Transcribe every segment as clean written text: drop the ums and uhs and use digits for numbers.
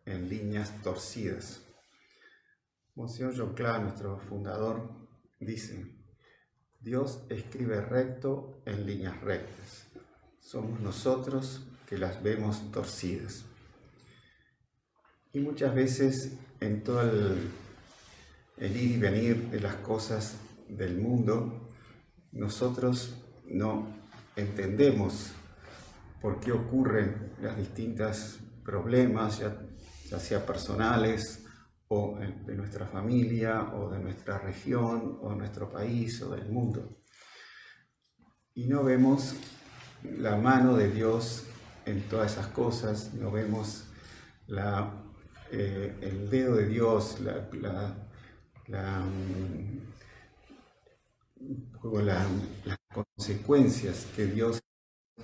en líneas torcidas. Monseñor John Cla, nuestro fundador, dice: Dios escribe recto en líneas rectas. Somos nosotros que las vemos torcidas. Y muchas veces en todo el ir y venir de las cosas del mundo, nosotros no entendemos por qué ocurren los distintos problemas, ya sea personales o de nuestra familia o de nuestra región o de nuestro país o del mundo. Y no vemos la mano de Dios en todas esas cosas, no vemos el dedo de Dios, las consecuencias que Dios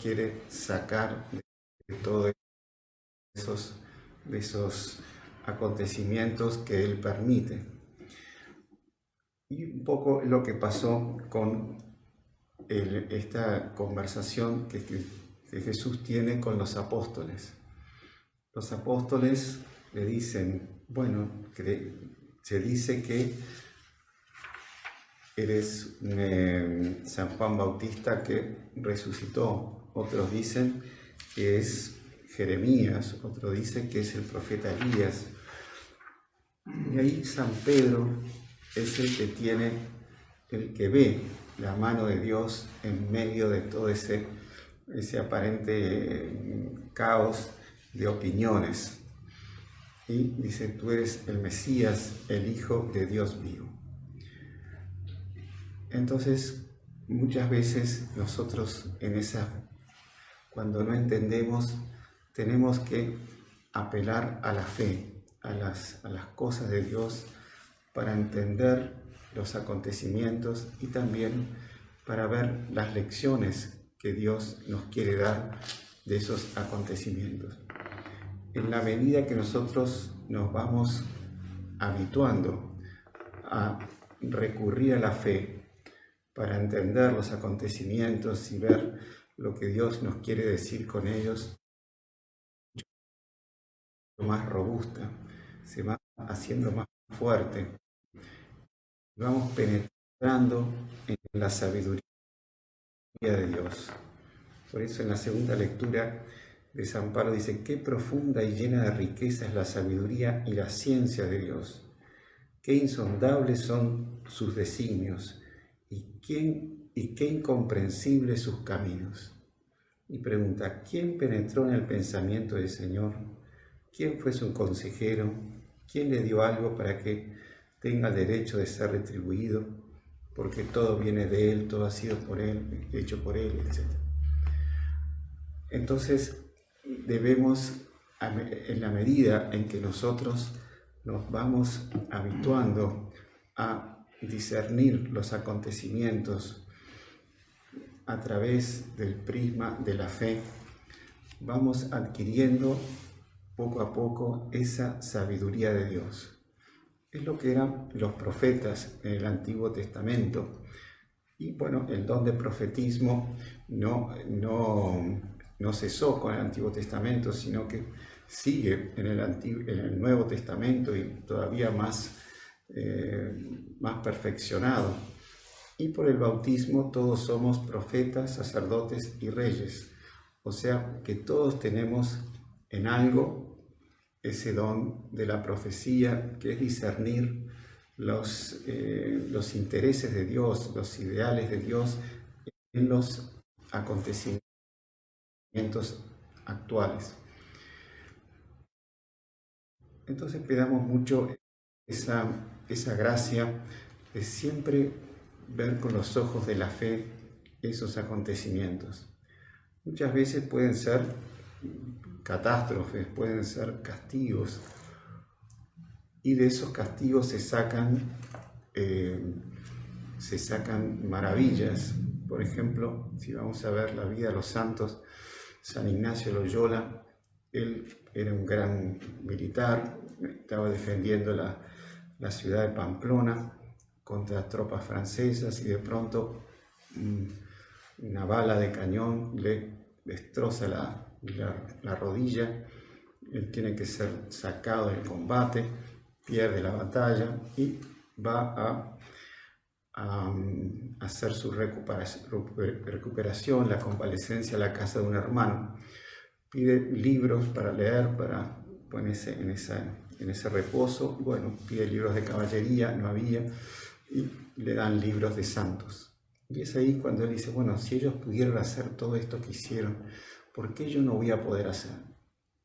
quiere sacar de todos esos acontecimientos que Él permite. Y un poco lo que pasó con esta conversación que Jesús tiene con los apóstoles. Los apóstoles le dicen, bueno, se dice que eres San Juan Bautista que resucitó. Otros dicen que es Jeremías, otros dicen que es el profeta Elías. Y ahí San Pedro es el que ve la mano de Dios en medio de todo ese aparente caos de opiniones. Y dice: tú eres el Mesías, el Hijo de Dios vivo. Entonces, muchas veces nosotros cuando no entendemos, tenemos que apelar a la fe, a las cosas de Dios, para entender los acontecimientos y también para ver las lecciones que Dios nos quiere dar de esos acontecimientos. En la medida que nosotros nos vamos habituando a recurrir a la fe para entender los acontecimientos y ver lo que Dios nos quiere decir con ellos, más robusta, se va haciendo más fuerte, vamos penetrando en la sabiduría de Dios. Por eso en la segunda lectura de San Pablo dice: qué profunda y llena de riqueza es la sabiduría y la ciencia de Dios, qué insondables son sus designios y qué incomprensibles sus caminos. Y pregunta: ¿quién penetró en el pensamiento del Señor? ¿Quién fue su consejero? ¿Quién le dio algo para que tenga el derecho de ser retribuido? Porque todo viene de Él, todo ha sido por Él, hecho por Él, etc. Entonces debemos, en la medida en que nosotros nos vamos habituando a discernir los acontecimientos a través del prisma de la fe, vamos adquiriendo poco a poco esa sabiduría de Dios. Es lo que eran los profetas en el Antiguo Testamento. Y bueno, el don de profetismo no cesó con el Antiguo Testamento, sino que sigue en el Nuevo Testamento y todavía más perfeccionado. Y por el bautismo todos somos profetas, sacerdotes y reyes. O sea que todos tenemos en algo ese don de la profecía, que es discernir los intereses de Dios, los ideales de Dios en los acontecimientos actuales. Entonces pedamos mucho esa gracia de siempre ver con los ojos de la fe esos acontecimientos. Muchas veces pueden ser catástrofes, pueden ser castigos, y de esos castigos se sacan maravillas. Por ejemplo, si vamos a ver la vida de los santos, San Ignacio de Loyola, él era un gran militar, estaba defendiendo la ciudad de Pamplona contra tropas francesas, y de pronto una bala de cañón le destroza la rodilla él tiene que ser sacado del combate, pierde la batalla y va a hacer su recuperación, la convalecencia a la casa de un hermano. Pide libros para leer, para ponerse en ese reposo. Bueno, pide libros de caballería, no había, y le dan libros de santos. Y es ahí cuando él dice, bueno, si ellos pudieron hacer todo esto que hicieron, ¿por qué yo no voy a poder hacer?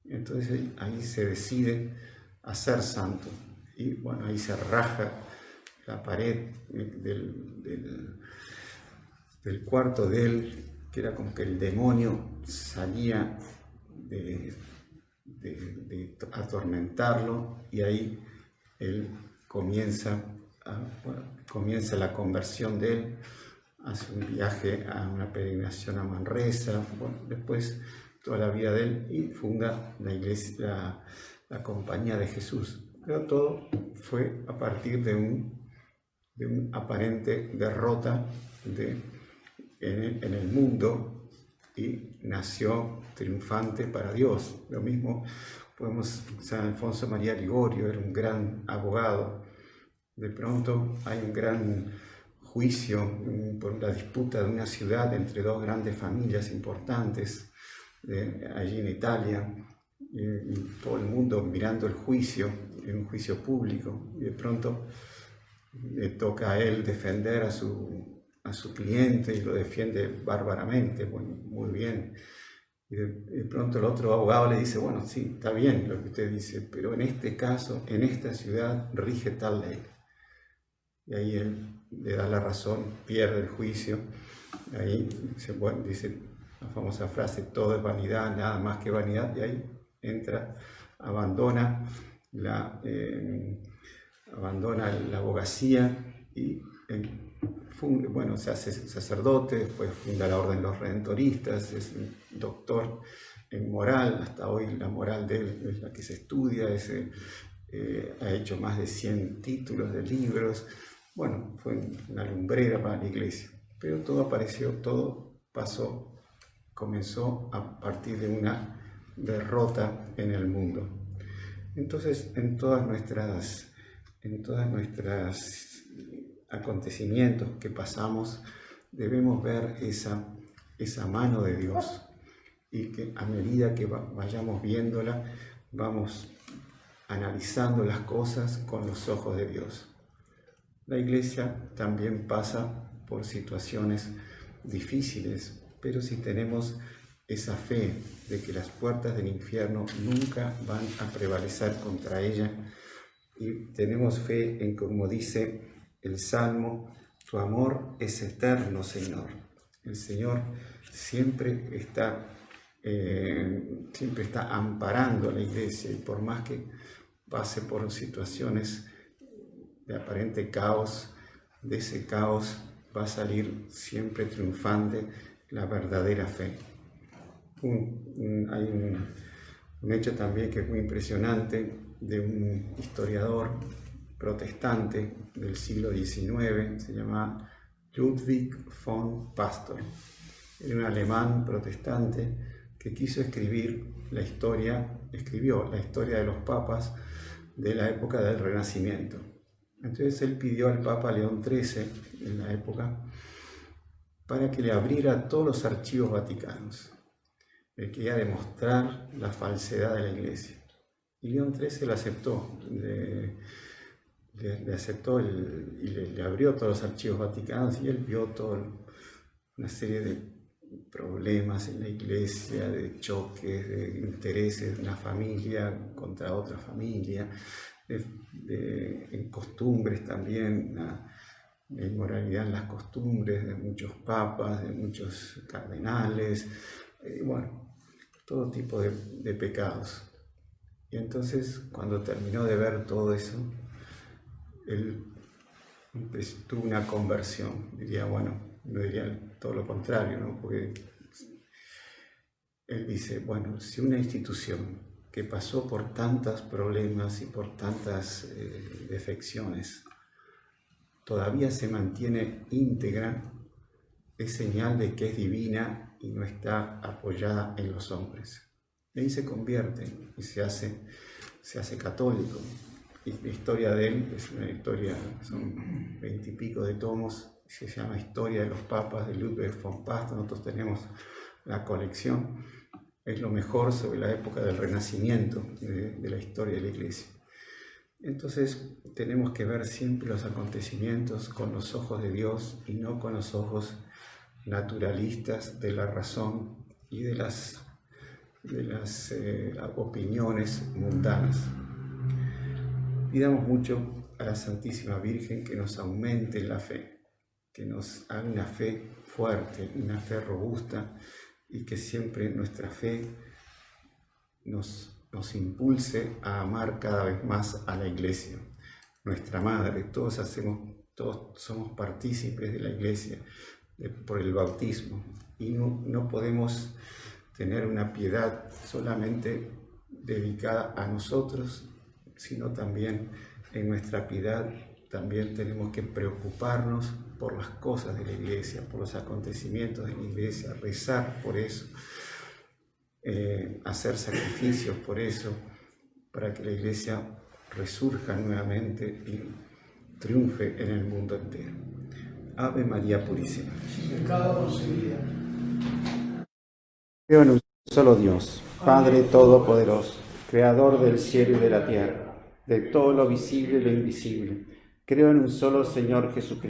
Entonces ahí se decide a ser santo. Y bueno, ahí se raja la pared del cuarto de él, que era como que el demonio salía de atormentarlo, y ahí él comienza la conversión de él, hace un viaje a una peregrinación a Manresa, bueno, después toda la vida de él, y funda la iglesia, la Compañía de Jesús. Pero todo fue a partir de un aparente derrota en el mundo, y nació triunfante para Dios. Lo mismo San Alfonso María Ligorio era un gran abogado. De pronto hay un gran juicio por la disputa de una ciudad entre dos grandes familias importantes allí en Italia, y todo el mundo mirando el juicio, en un juicio público, y de pronto le toca a él defender a su cliente, y lo defiende bárbaramente, muy bien. Y de pronto el otro abogado le dice, bueno, sí, está bien lo que usted dice, pero en este caso, en esta ciudad, rige tal ley. Y ahí él le da la razón, pierde el juicio. Ahí dice la famosa frase, todo es vanidad, nada más que vanidad, y ahí entra, abandona la abogacía, y se hace sacerdote, después funda la Orden de los Redentoristas, es un doctor en moral. Hasta hoy la moral de él es la que se estudia, ha hecho más de 100 títulos de libros. Bueno, fue una lumbrera para la iglesia, pero todo comenzó a partir de una derrota en el mundo. Entonces, en todas nuestras acontecimientos que pasamos, debemos ver esa mano de Dios, y que a medida que vayamos viéndola, vamos analizando las cosas con los ojos de Dios. La iglesia también pasa por situaciones difíciles, pero si tenemos esa fe de que las puertas del infierno nunca van a prevalecer contra ella, y tenemos fe en, como dice el Salmo, tu amor es eterno, Señor. El Señor siempre está amparando a la iglesia, y por más que pase por situaciones de aparente caos, de ese caos va a salir siempre triunfante la verdadera fe. Hay un hecho también que es muy impresionante, de un historiador protestante del siglo XIX, se llama Ludwig von Pastor. Era un alemán protestante que quiso escribió la historia de los papas de la época del Renacimiento. Entonces él pidió al Papa León XIII, en la época, para que le abriera todos los archivos vaticanos. Él quería demostrar la falsedad de la Iglesia. Y León XIII lo aceptó, le abrió todos los archivos vaticanos, y él vio toda una serie de problemas en la Iglesia, de choques, de intereses de una familia contra otra familia, en costumbres también, la inmoralidad en las costumbres de muchos papas, de muchos cardenales, todo tipo de pecados. Y entonces, cuando terminó de ver todo eso, él tuvo una conversión. No diría todo lo contrario, ¿no? Porque él dice, si una institución que pasó por tantos problemas y por tantas defecciones todavía se mantiene íntegra, es señal de que es divina y no está apoyada en los hombres. Y ahí se convierte y se hace católico. Y la historia de él es una historia, son 20 y pico de tomos, se llama Historia de los Papas de Ludwig von Pasto. Nosotros tenemos la colección, es lo mejor sobre la época del Renacimiento de la historia de la Iglesia. Entonces tenemos que ver siempre los acontecimientos con los ojos de Dios y no con los ojos naturalistas de la razón y de las opiniones mundanas. Pidamos mucho a la Santísima Virgen que nos aumente la fe, que nos haga una fe fuerte, una fe robusta, y que siempre nuestra fe nos impulse a amar cada vez más a la Iglesia, nuestra Madre. Todos somos partícipes de la Iglesia por el bautismo, y no podemos tener una piedad solamente dedicada a nosotros, sino también en nuestra piedad también tenemos que preocuparnos por las cosas de la Iglesia, por los acontecimientos de la Iglesia, rezar por eso, hacer sacrificios por eso, para que la Iglesia resurja nuevamente y triunfe en el mundo entero. Ave María Purísima. Sin pecado concebida. Creo en un solo Dios, Padre Todopoderoso, Creador del cielo y de la tierra, de todo lo visible y lo invisible. Creo en un solo Señor Jesucristo,